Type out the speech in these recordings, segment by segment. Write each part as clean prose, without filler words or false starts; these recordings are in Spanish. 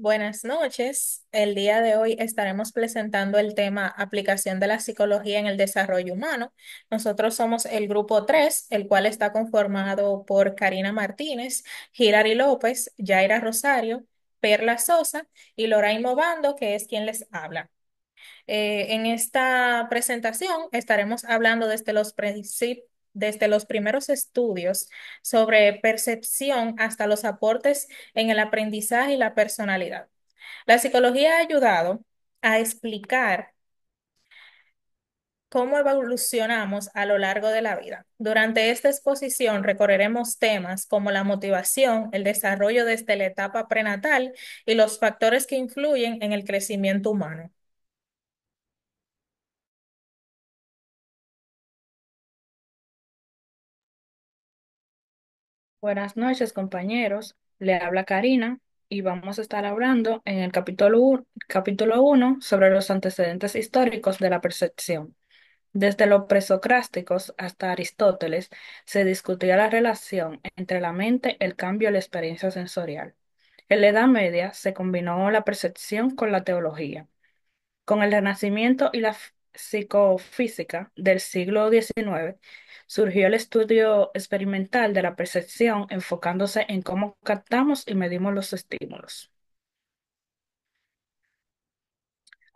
Buenas noches. El día de hoy estaremos presentando el tema aplicación de la psicología en el desarrollo humano. Nosotros somos el grupo 3, el cual está conformado por Karina Martínez, Hilary López, Yaira Rosario, Perla Sosa y Loraimo Bando, que es quien les habla. En esta presentación estaremos hablando desde los primeros estudios sobre percepción hasta los aportes en el aprendizaje y la personalidad. La psicología ha ayudado a explicar cómo evolucionamos a lo largo de la vida. Durante esta exposición recorreremos temas como la motivación, el desarrollo desde la etapa prenatal y los factores que influyen en el crecimiento humano. Buenas noches, compañeros. Le habla Karina y vamos a estar hablando en el capítulo 1 sobre los antecedentes históricos de la percepción. Desde los presocráticos hasta Aristóteles se discutía la relación entre la mente, el cambio y la experiencia sensorial. En la Edad Media se combinó la percepción con la teología. Con el Renacimiento y la psicofísica del siglo XIX, surgió el estudio experimental de la percepción enfocándose en cómo captamos y medimos los estímulos.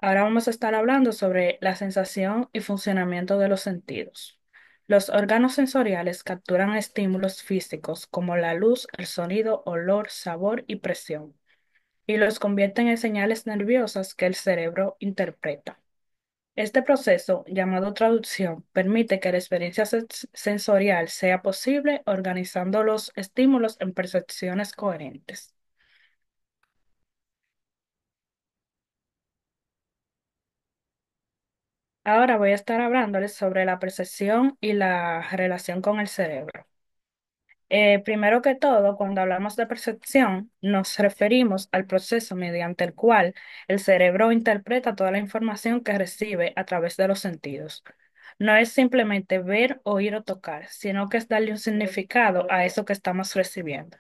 Ahora vamos a estar hablando sobre la sensación y funcionamiento de los sentidos. Los órganos sensoriales capturan estímulos físicos como la luz, el sonido, olor, sabor y presión, y los convierten en señales nerviosas que el cerebro interpreta. Este proceso, llamado traducción, permite que la experiencia sensorial sea posible organizando los estímulos en percepciones coherentes. Ahora voy a estar hablándoles sobre la percepción y la relación con el cerebro. Primero que todo, cuando hablamos de percepción, nos referimos al proceso mediante el cual el cerebro interpreta toda la información que recibe a través de los sentidos. No es simplemente ver, oír o tocar, sino que es darle un significado a eso que estamos recibiendo.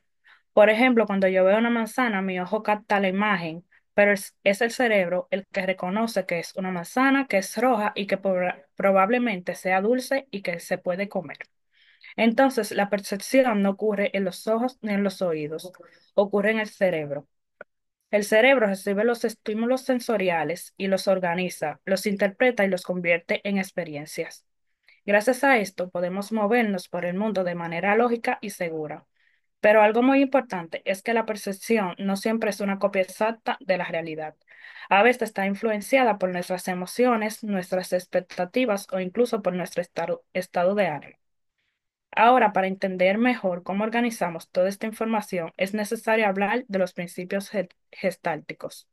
Por ejemplo, cuando yo veo una manzana, mi ojo capta la imagen, pero es el cerebro el que reconoce que es una manzana, que es roja y que probablemente sea dulce y que se puede comer. Entonces, la percepción no ocurre en los ojos ni en los oídos, ocurre en el cerebro. El cerebro recibe los estímulos sensoriales y los organiza, los interpreta y los convierte en experiencias. Gracias a esto podemos movernos por el mundo de manera lógica y segura. Pero algo muy importante es que la percepción no siempre es una copia exacta de la realidad. A veces está influenciada por nuestras emociones, nuestras expectativas o incluso por nuestro estado de ánimo. Ahora, para entender mejor cómo organizamos toda esta información, es necesario hablar de los principios gestálticos.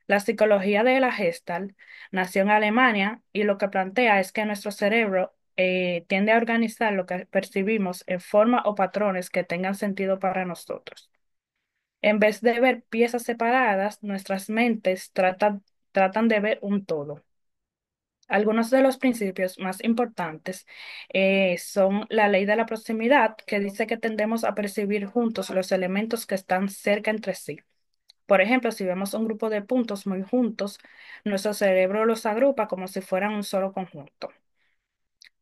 La psicología de la Gestalt nació en Alemania y lo que plantea es que nuestro cerebro tiende a organizar lo que percibimos en forma o patrones que tengan sentido para nosotros. En vez de ver piezas separadas, nuestras mentes tratan de ver un todo. Algunos de los principios más importantes son la ley de la proximidad, que dice que tendemos a percibir juntos los elementos que están cerca entre sí. Por ejemplo, si vemos un grupo de puntos muy juntos, nuestro cerebro los agrupa como si fueran un solo conjunto.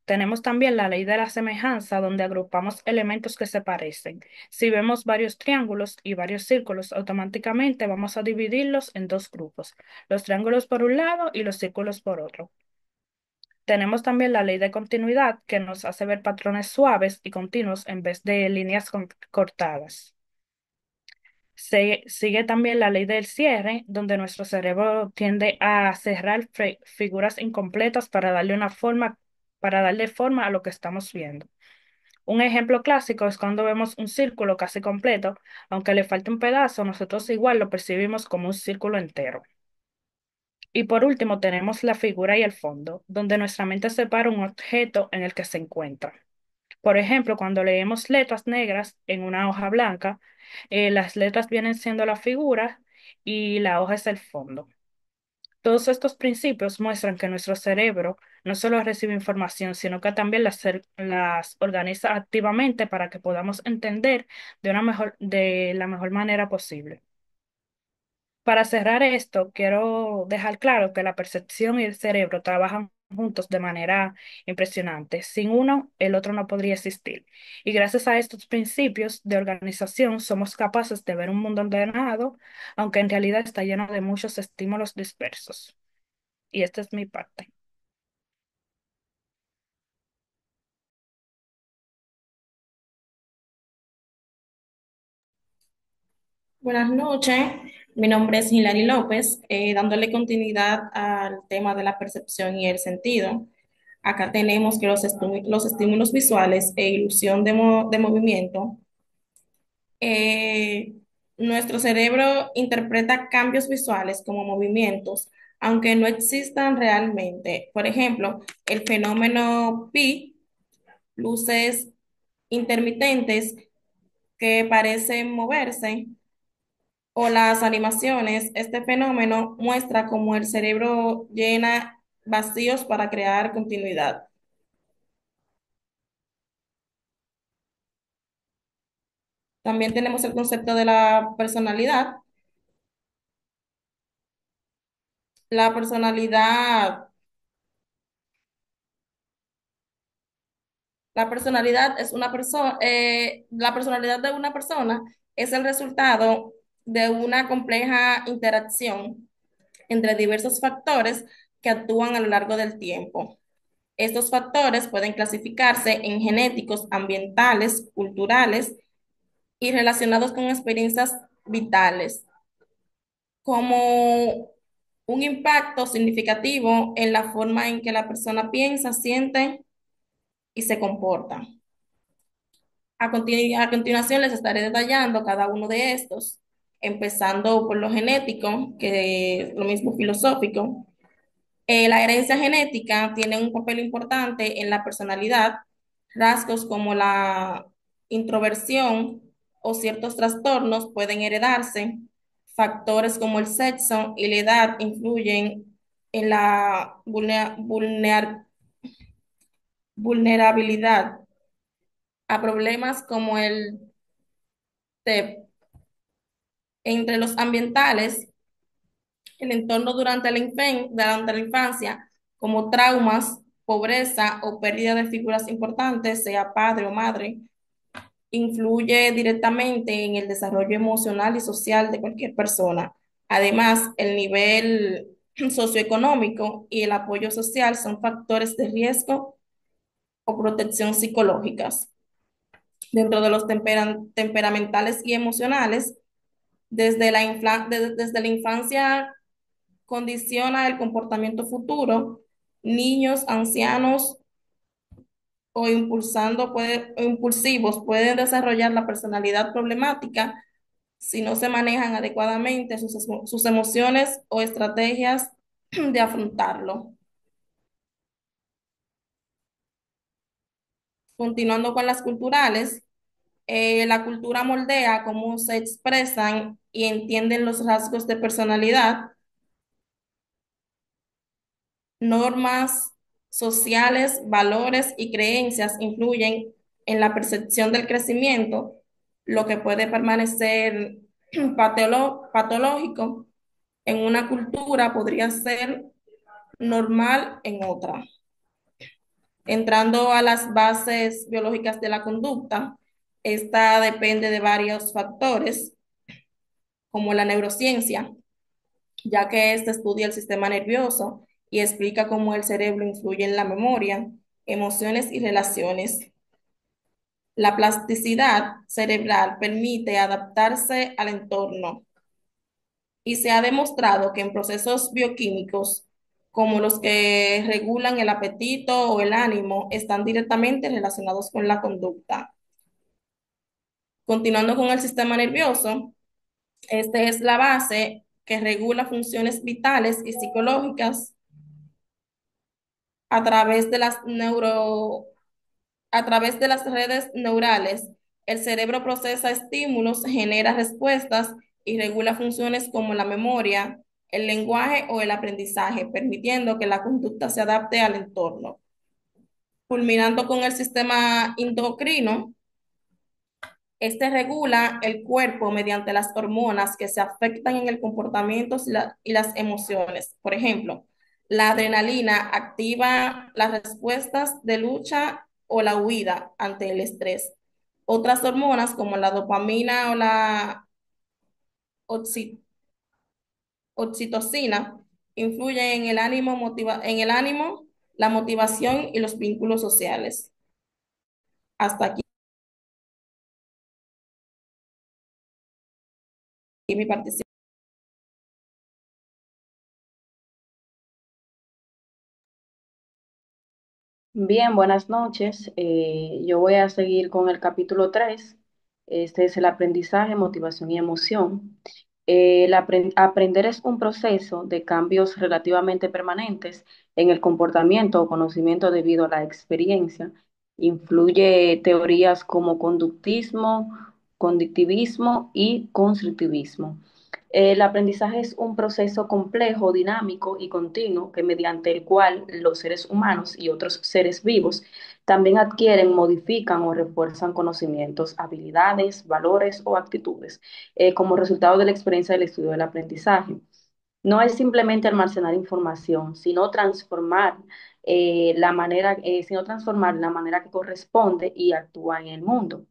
Tenemos también la ley de la semejanza, donde agrupamos elementos que se parecen. Si vemos varios triángulos y varios círculos, automáticamente vamos a dividirlos en dos grupos, los triángulos por un lado y los círculos por otro. Tenemos también la ley de continuidad, que nos hace ver patrones suaves y continuos en vez de líneas cortadas. Sigue también la ley del cierre, donde nuestro cerebro tiende a cerrar figuras incompletas para darle forma a lo que estamos viendo. Un ejemplo clásico es cuando vemos un círculo casi completo, aunque le falte un pedazo, nosotros igual lo percibimos como un círculo entero. Y por último tenemos la figura y el fondo, donde nuestra mente separa un objeto en el que se encuentra. Por ejemplo, cuando leemos letras negras en una hoja blanca, las letras vienen siendo la figura y la hoja es el fondo. Todos estos principios muestran que nuestro cerebro no solo recibe información, sino que también las organiza activamente para que podamos entender de la mejor manera posible. Para cerrar esto, quiero dejar claro que la percepción y el cerebro trabajan juntos de manera impresionante. Sin uno, el otro no podría existir. Y gracias a estos principios de organización, somos capaces de ver un mundo ordenado, aunque en realidad está lleno de muchos estímulos dispersos. Y esta es mi parte. Buenas noches, mi nombre es Hilary López, dándole continuidad al tema de la percepción y el sentido. Acá tenemos que los estímulos visuales e ilusión de movimiento. eh, Nuestro cerebro interpreta cambios visuales como movimientos, aunque no existan realmente. Por ejemplo, el fenómeno pi, luces intermitentes que parecen moverse, o las animaciones, este fenómeno muestra cómo el cerebro llena vacíos para crear continuidad. También tenemos el concepto de la personalidad. La personalidad, la personalidad es una persona, la personalidad de una persona es el resultado de una compleja interacción entre diversos factores que actúan a lo largo del tiempo. Estos factores pueden clasificarse en genéticos, ambientales, culturales y relacionados con experiencias vitales, como un impacto significativo en la forma en que la persona piensa, siente y se comporta. A continuación les estaré detallando cada uno de estos, empezando por lo genético, que es lo mismo filosófico. La herencia genética tiene un papel importante en la personalidad. Rasgos como la introversión o ciertos trastornos pueden heredarse. Factores como el sexo y la edad influyen en la vulnerabilidad a problemas como el TEP. Entre los ambientales, el entorno durante la infancia, como traumas, pobreza o pérdida de figuras importantes, sea padre o madre, influye directamente en el desarrollo emocional y social de cualquier persona. Además, el nivel socioeconómico y el apoyo social son factores de riesgo o protección psicológicas. Dentro de los temperamentales y emocionales, desde la infancia condiciona el comportamiento futuro. Niños, ancianos o impulsivos pueden desarrollar la personalidad problemática si no se manejan adecuadamente sus emociones o estrategias de afrontarlo. Continuando con las culturales, la cultura moldea cómo se expresan y entienden los rasgos de personalidad. Normas sociales, valores y creencias influyen en la percepción del crecimiento, lo que puede permanecer patológico en una cultura podría ser normal en otra. Entrando a las bases biológicas de la conducta, esta depende de varios factores, como la neurociencia, ya que este estudia el sistema nervioso y explica cómo el cerebro influye en la memoria, emociones y relaciones. La plasticidad cerebral permite adaptarse al entorno y se ha demostrado que en procesos bioquímicos como los que regulan el apetito o el ánimo están directamente relacionados con la conducta. Continuando con el sistema nervioso, este es la base que regula funciones vitales y psicológicas a través de a través de las redes neurales. El cerebro procesa estímulos, genera respuestas y regula funciones como la memoria, el lenguaje o el aprendizaje, permitiendo que la conducta se adapte al entorno. Culminando con el sistema endocrino, Este regula el cuerpo mediante las hormonas que se afectan en el comportamiento y las emociones. Por ejemplo, la adrenalina activa las respuestas de lucha o la huida ante el estrés. Otras hormonas como la dopamina o la oxi- oxitocina influyen en el ánimo, la motivación y los vínculos sociales. Hasta aquí mi participación. Bien, buenas noches. Yo voy a seguir con el capítulo 3. Este es el aprendizaje, motivación y emoción. Aprender es un proceso de cambios relativamente permanentes en el comportamiento o conocimiento debido a la experiencia. Influye teorías como conductismo, conductivismo y constructivismo. El aprendizaje es un proceso complejo, dinámico y continuo que mediante el cual los seres humanos y otros seres vivos también adquieren, modifican o refuerzan conocimientos, habilidades, valores o actitudes como resultado de la experiencia del estudio del aprendizaje. No es simplemente almacenar información, sino transformar la manera que corresponde y actúa en el mundo.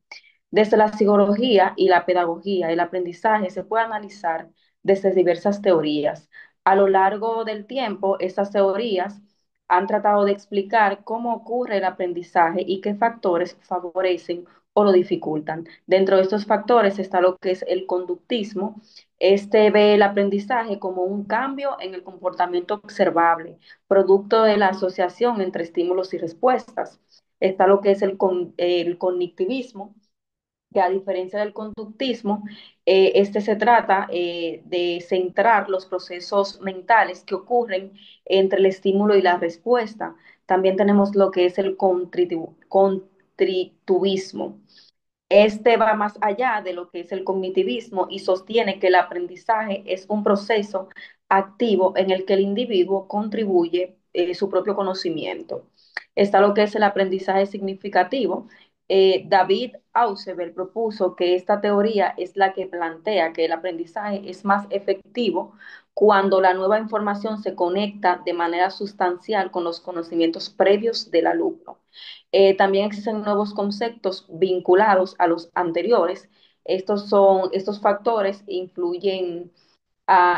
Desde la psicología y la pedagogía, el aprendizaje se puede analizar desde diversas teorías. A lo largo del tiempo, estas teorías han tratado de explicar cómo ocurre el aprendizaje y qué factores favorecen o lo dificultan. Dentro de estos factores está lo que es el conductismo. Este ve el aprendizaje como un cambio en el comportamiento observable, producto de la asociación entre estímulos y respuestas. Está lo que es el cognitivismo, que a diferencia del conductismo, este se trata de centrar los procesos mentales que ocurren entre el estímulo y la respuesta. También tenemos lo que es el contrituvismo. Este va más allá de lo que es el cognitivismo y sostiene que el aprendizaje es un proceso activo en el que el individuo contribuye su propio conocimiento. Está lo que es el aprendizaje significativo. David Ausubel propuso que esta teoría es la que plantea que el aprendizaje es más efectivo cuando la nueva información se conecta de manera sustancial con los conocimientos previos del alumno. También existen nuevos conceptos vinculados a los anteriores. Estos factores influyen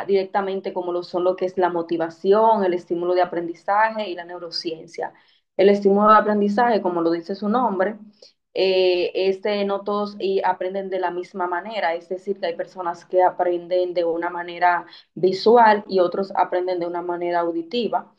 directamente como lo son lo que es la motivación, el estímulo de aprendizaje y la neurociencia. El estímulo de aprendizaje, como lo dice su nombre, no todos aprenden de la misma manera, es decir, que hay personas que aprenden de una manera visual y otros aprenden de una manera auditiva.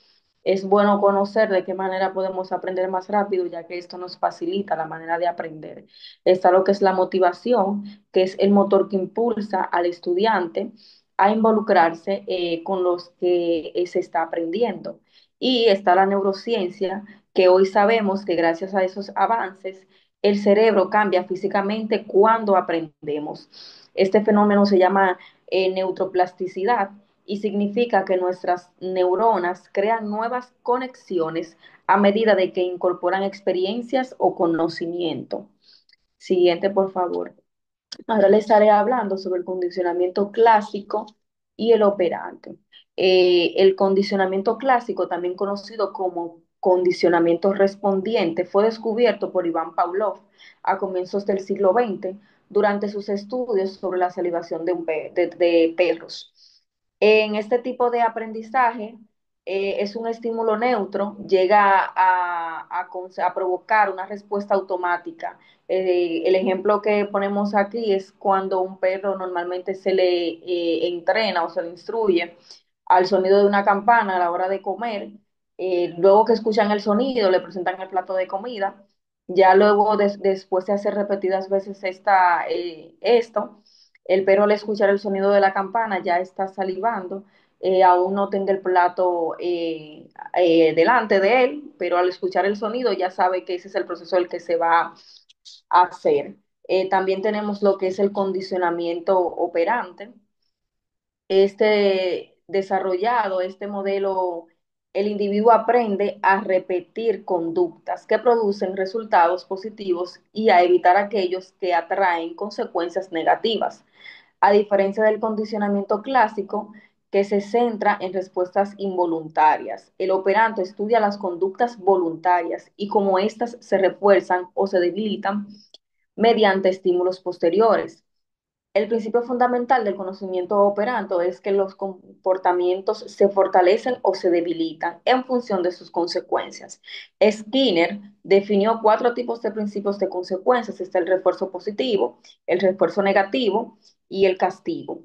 Es bueno conocer de qué manera podemos aprender más rápido, ya que esto nos facilita la manera de aprender. Está lo que es la motivación, que es el motor que impulsa al estudiante a involucrarse con los que se está aprendiendo. Y está la neurociencia, que hoy sabemos que gracias a esos avances, el cerebro cambia físicamente cuando aprendemos. Este fenómeno se llama neuroplasticidad y significa que nuestras neuronas crean nuevas conexiones a medida de que incorporan experiencias o conocimiento. Siguiente, por favor. Ahora les estaré hablando sobre el condicionamiento clásico y el operante. El condicionamiento clásico, también conocido como condicionamiento respondiente, fue descubierto por Iván Pavlov a comienzos del siglo XX durante sus estudios sobre la salivación de perros. En este tipo de aprendizaje es un estímulo neutro, llega a provocar una respuesta automática. El ejemplo que ponemos aquí es cuando un perro normalmente se le entrena o se le instruye al sonido de una campana a la hora de comer. Luego que escuchan el sonido, le presentan el plato de comida. Ya luego, después de hacer repetidas veces esto, el perro al escuchar el sonido de la campana ya está salivando. Aún no tenga el plato delante de él, pero al escuchar el sonido ya sabe que ese es el proceso el que se va a hacer. También tenemos lo que es el condicionamiento operante. Este modelo el individuo aprende a repetir conductas que producen resultados positivos y a evitar aquellos que atraen consecuencias negativas. A diferencia del condicionamiento clásico, que se centra en respuestas involuntarias. El operante estudia las conductas voluntarias y cómo éstas se refuerzan o se debilitan mediante estímulos posteriores. El principio fundamental del conocimiento operante es que los comportamientos se fortalecen o se debilitan en función de sus consecuencias. Skinner definió cuatro tipos de principios de consecuencias. Está el refuerzo positivo, el refuerzo negativo y el castigo.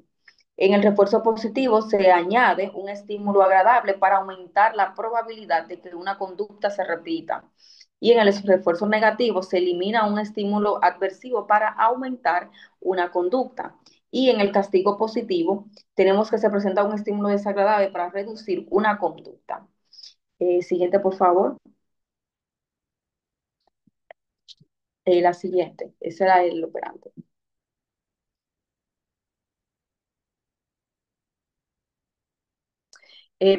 En el refuerzo positivo se añade un estímulo agradable para aumentar la probabilidad de que una conducta se repita. Y en el refuerzo negativo se elimina un estímulo adversivo para aumentar una conducta. Y en el castigo positivo tenemos que se presenta un estímulo desagradable para reducir una conducta. Siguiente, por favor. La siguiente. Ese era el operante.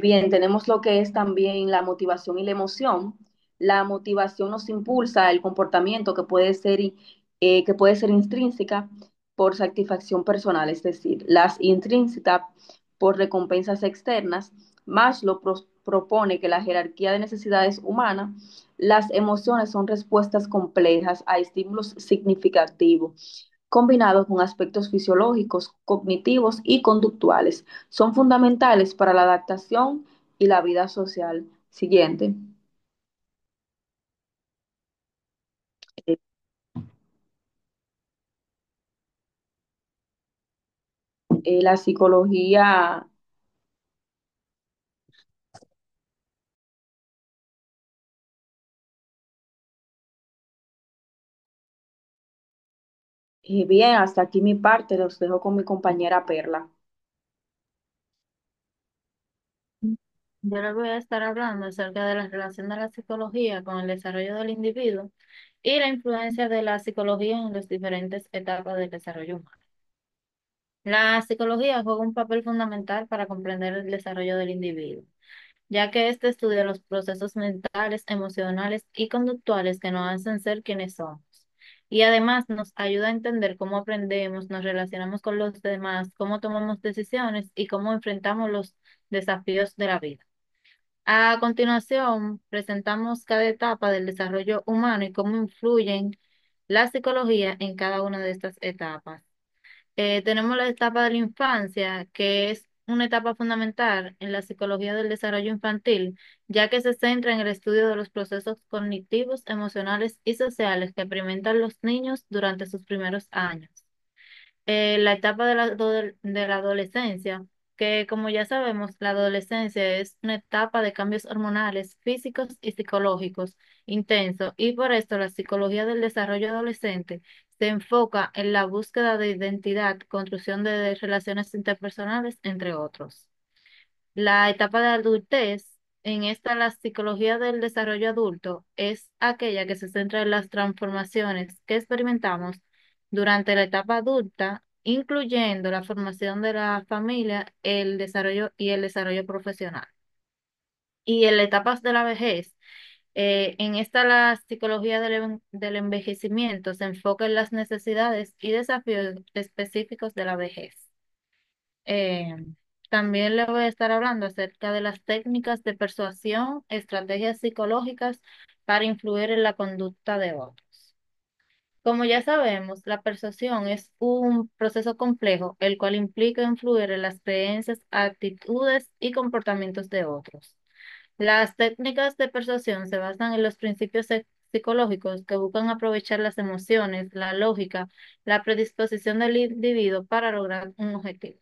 Bien, tenemos lo que es también la motivación y la emoción. La motivación nos impulsa el comportamiento que puede ser intrínseca por satisfacción personal, es decir, las intrínsecas por recompensas externas. Maslow propone que la jerarquía de necesidades humanas, las emociones son respuestas complejas a estímulos significativos combinados con aspectos fisiológicos, cognitivos y conductuales. Son fundamentales para la adaptación y la vida social. Siguiente. Eh, la psicología, bien, hasta aquí mi parte, los dejo con mi compañera Perla. Yo les voy a estar hablando acerca de la relación de la psicología con el desarrollo del individuo y la influencia de la psicología en las diferentes etapas del desarrollo humano. La psicología juega un papel fundamental para comprender el desarrollo del individuo, ya que éste estudia los procesos mentales, emocionales y conductuales que nos hacen ser quienes somos. Y además nos ayuda a entender cómo aprendemos, nos relacionamos con los demás, cómo tomamos decisiones y cómo enfrentamos los desafíos de la vida. A continuación, presentamos cada etapa del desarrollo humano y cómo influyen la psicología en cada una de estas etapas. Tenemos la etapa de la infancia, que es una etapa fundamental en la psicología del desarrollo infantil, ya que se centra en el estudio de los procesos cognitivos, emocionales y sociales que experimentan los niños durante sus primeros años. La etapa de la adolescencia, que como ya sabemos, la adolescencia es una etapa de cambios hormonales, físicos y psicológicos intensos, y por esto la psicología del desarrollo adolescente se enfoca en la búsqueda de identidad, construcción de relaciones interpersonales, entre otros. La etapa de adultez, en esta la psicología del desarrollo adulto es aquella que se centra en las transformaciones que experimentamos durante la etapa adulta, incluyendo la formación de la familia, el desarrollo y el desarrollo profesional. Y en la etapa de la vejez, en esta la psicología del envejecimiento se enfoca en las necesidades y desafíos específicos de la vejez. Eh, También le voy a estar hablando acerca de las técnicas de persuasión, estrategias psicológicas para influir en la conducta de otros. Como ya sabemos, la persuasión es un proceso complejo, el cual implica influir en las creencias, actitudes y comportamientos de otros. Las técnicas de persuasión se basan en los principios psicológicos que buscan aprovechar las emociones, la lógica, la predisposición del individuo para lograr un objetivo.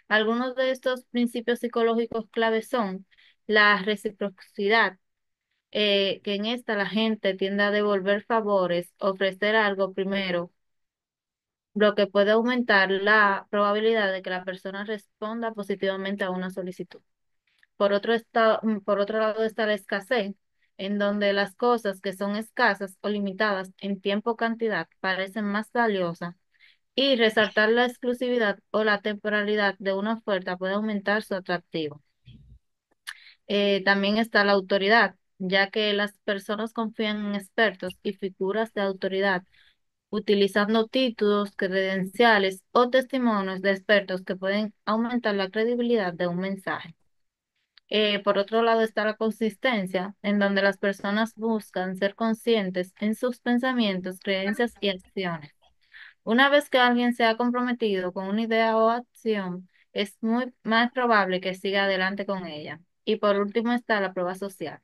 Algunos de estos principios psicológicos clave son la reciprocidad, que en esta la gente tiende a devolver favores, ofrecer algo primero, lo que puede aumentar la probabilidad de que la persona responda positivamente a una solicitud. Por otro lado está la escasez, en donde las cosas que son escasas o limitadas en tiempo o cantidad parecen más valiosas y resaltar la exclusividad o la temporalidad de una oferta puede aumentar su atractivo. También está la autoridad, ya que las personas confían en expertos y figuras de autoridad, utilizando títulos, credenciales o testimonios de expertos que pueden aumentar la credibilidad de un mensaje. Por otro lado está la consistencia, en donde las personas buscan ser conscientes en sus pensamientos, creencias y acciones. Una vez que alguien se ha comprometido con una idea o acción, es muy más probable que siga adelante con ella. Y por último está la prueba social,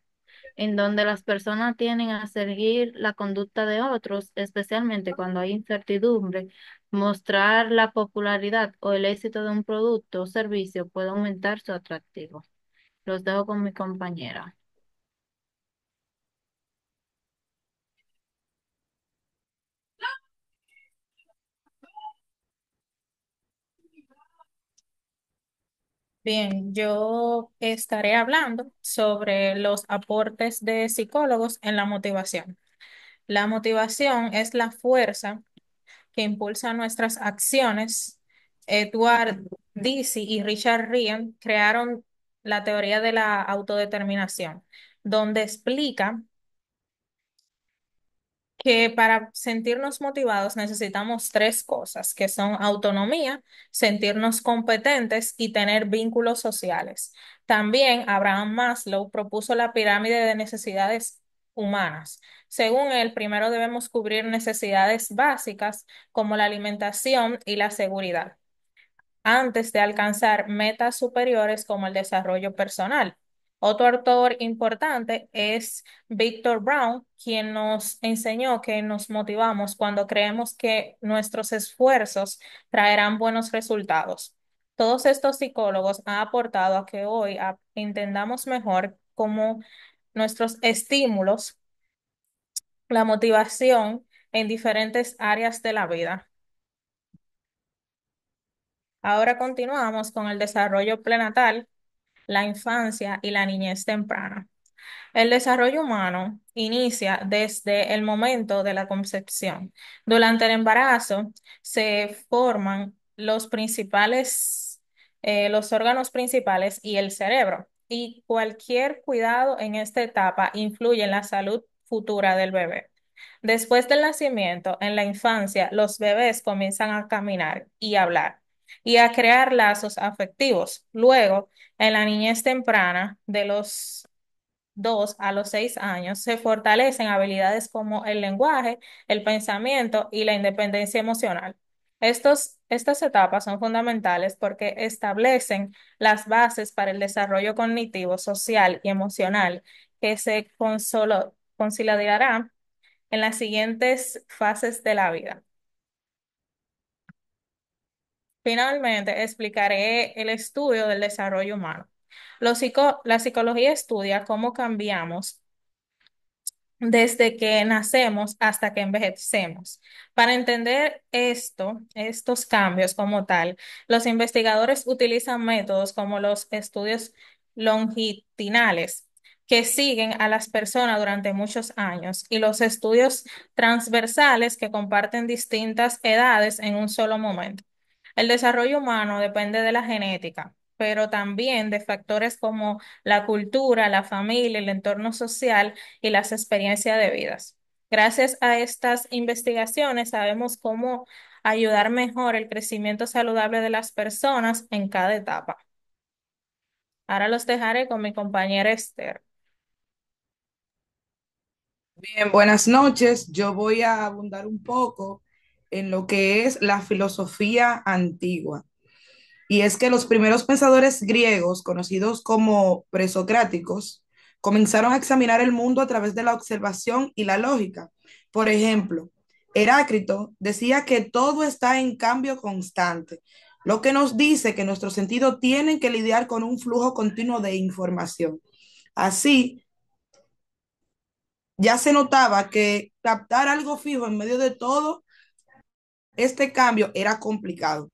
en donde las personas tienden a seguir la conducta de otros, especialmente cuando hay incertidumbre. Mostrar la popularidad o el éxito de un producto o servicio puede aumentar su atractivo. Los dejo con mi compañera. Bien, yo estaré hablando sobre los aportes de psicólogos en la motivación. La motivación es la fuerza que impulsa nuestras acciones. Edward Deci y Richard Ryan crearon la teoría de la autodeterminación, donde explica que para sentirnos motivados necesitamos tres cosas, que son autonomía, sentirnos competentes y tener vínculos sociales. También Abraham Maslow propuso la pirámide de necesidades humanas. Según él, primero debemos cubrir necesidades básicas como la alimentación y la seguridad antes de alcanzar metas superiores como el desarrollo personal. Otro autor importante es Victor Brown, quien nos enseñó que nos motivamos cuando creemos que nuestros esfuerzos traerán buenos resultados. Todos estos psicólogos han aportado a que hoy entendamos mejor cómo nuestros estímulos, la motivación en diferentes áreas de la vida. Ahora continuamos con el desarrollo prenatal, la infancia y la niñez temprana. El desarrollo humano inicia desde el momento de la concepción. Durante el embarazo se forman los órganos principales y el cerebro. Y cualquier cuidado en esta etapa influye en la salud futura del bebé. Después del nacimiento, en la infancia, los bebés comienzan a caminar y hablar y a crear lazos afectivos. Luego, en la niñez temprana, de los 2 a los 6 años, se fortalecen habilidades como el lenguaje, el pensamiento y la independencia emocional. Estas etapas son fundamentales porque establecen las bases para el desarrollo cognitivo, social y emocional que se consolidará en las siguientes fases de la vida. Finalmente, explicaré el estudio del desarrollo humano. La psicología estudia cómo cambiamos desde que nacemos hasta que envejecemos. Para entender estos cambios como tal, los investigadores utilizan métodos como los estudios longitudinales, que siguen a las personas durante muchos años, y los estudios transversales que comparten distintas edades en un solo momento. El desarrollo humano depende de la genética, pero también de factores como la cultura, la familia, el entorno social y las experiencias de vidas. Gracias a estas investigaciones sabemos cómo ayudar mejor el crecimiento saludable de las personas en cada etapa. Ahora los dejaré con mi compañera Esther. Bien, buenas noches. Yo voy a abundar un poco en lo que es la filosofía antigua. Y es que los primeros pensadores griegos, conocidos como presocráticos, comenzaron a examinar el mundo a través de la observación y la lógica. Por ejemplo, Heráclito decía que todo está en cambio constante, lo que nos dice que nuestros sentidos tienen que lidiar con un flujo continuo de información. Así, ya se notaba que captar algo fijo en medio de todo este cambio era complicado.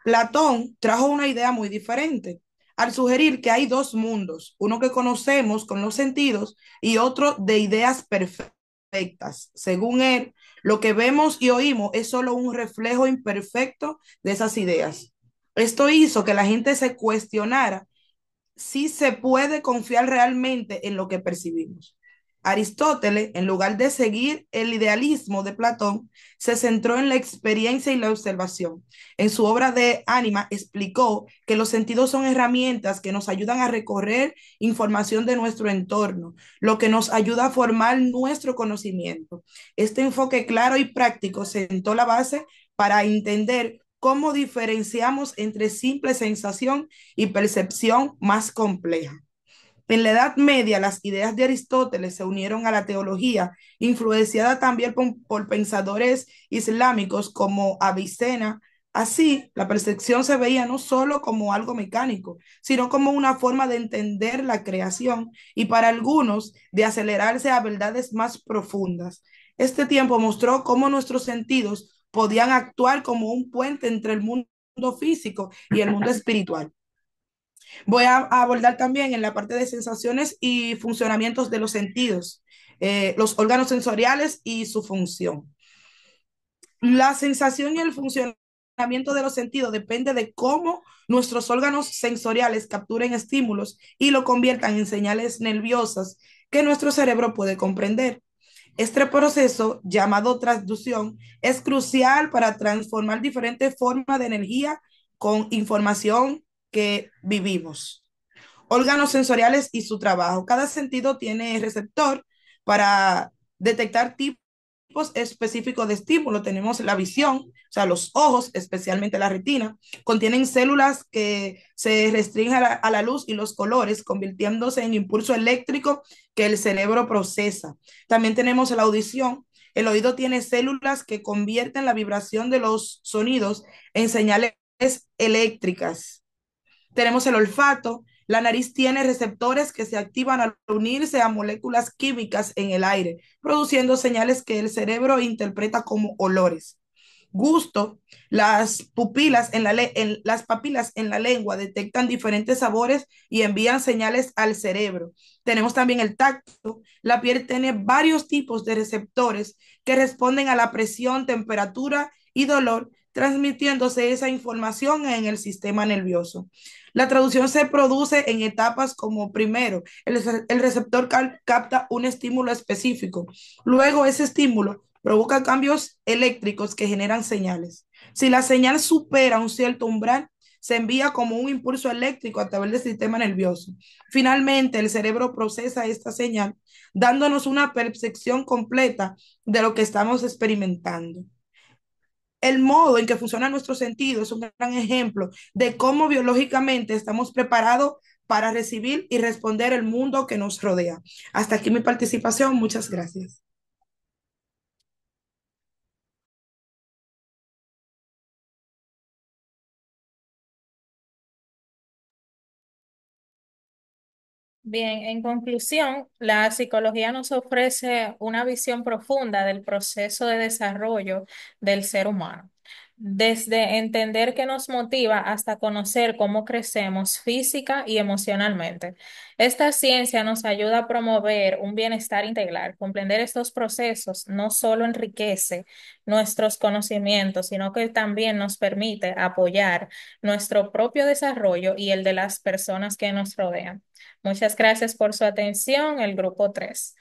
Platón trajo una idea muy diferente al sugerir que hay dos mundos, uno que conocemos con los sentidos y otro de ideas perfectas. Según él, lo que vemos y oímos es solo un reflejo imperfecto de esas ideas. Esto hizo que la gente se cuestionara si se puede confiar realmente en lo que percibimos. Aristóteles, en lugar de seguir el idealismo de Platón, se centró en la experiencia y la observación. En su obra de Ánima explicó que los sentidos son herramientas que nos ayudan a recorrer información de nuestro entorno, lo que nos ayuda a formar nuestro conocimiento. Este enfoque claro y práctico sentó la base para entender cómo diferenciamos entre simple sensación y percepción más compleja. En la Edad Media, las ideas de Aristóteles se unieron a la teología, influenciada también por pensadores islámicos como Avicena. Así, la percepción se veía no solo como algo mecánico, sino como una forma de entender la creación y para algunos de acelerarse a verdades más profundas. Este tiempo mostró cómo nuestros sentidos podían actuar como un puente entre el mundo físico y el mundo espiritual. Voy a abordar también en la parte de sensaciones y funcionamientos de los sentidos, los órganos sensoriales y su función. La sensación y el funcionamiento de los sentidos depende de cómo nuestros órganos sensoriales capturen estímulos y lo conviertan en señales nerviosas que nuestro cerebro puede comprender. Este proceso, llamado transducción, es crucial para transformar diferentes formas de energía con información que vivimos. Órganos sensoriales y su trabajo. Cada sentido tiene receptor para detectar tipos específicos de estímulo. Tenemos la visión, o sea, los ojos, especialmente la retina, contienen células que se restringen a la luz y los colores, convirtiéndose en impulso eléctrico que el cerebro procesa. También tenemos la audición. El oído tiene células que convierten la vibración de los sonidos en señales eléctricas. Tenemos el olfato. La nariz tiene receptores que se activan al unirse a moléculas químicas en el aire, produciendo señales que el cerebro interpreta como olores. Gusto, las papilas en la lengua detectan diferentes sabores y envían señales al cerebro. Tenemos también el tacto. La piel tiene varios tipos de receptores que responden a la presión, temperatura y dolor, transmitiéndose esa información en el sistema nervioso. La traducción se produce en etapas como primero, el receptor capta un estímulo específico. Luego ese estímulo provoca cambios eléctricos que generan señales. Si la señal supera un cierto umbral, se envía como un impulso eléctrico a través del sistema nervioso. Finalmente, el cerebro procesa esta señal, dándonos una percepción completa de lo que estamos experimentando. El modo en que funciona nuestro sentido es un gran ejemplo de cómo biológicamente estamos preparados para recibir y responder el mundo que nos rodea. Hasta aquí mi participación. Muchas gracias. Bien, en conclusión, la psicología nos ofrece una visión profunda del proceso de desarrollo del ser humano, desde entender qué nos motiva hasta conocer cómo crecemos física y emocionalmente. Esta ciencia nos ayuda a promover un bienestar integral. Comprender estos procesos no solo enriquece nuestros conocimientos, sino que también nos permite apoyar nuestro propio desarrollo y el de las personas que nos rodean. Muchas gracias por su atención, el grupo 3.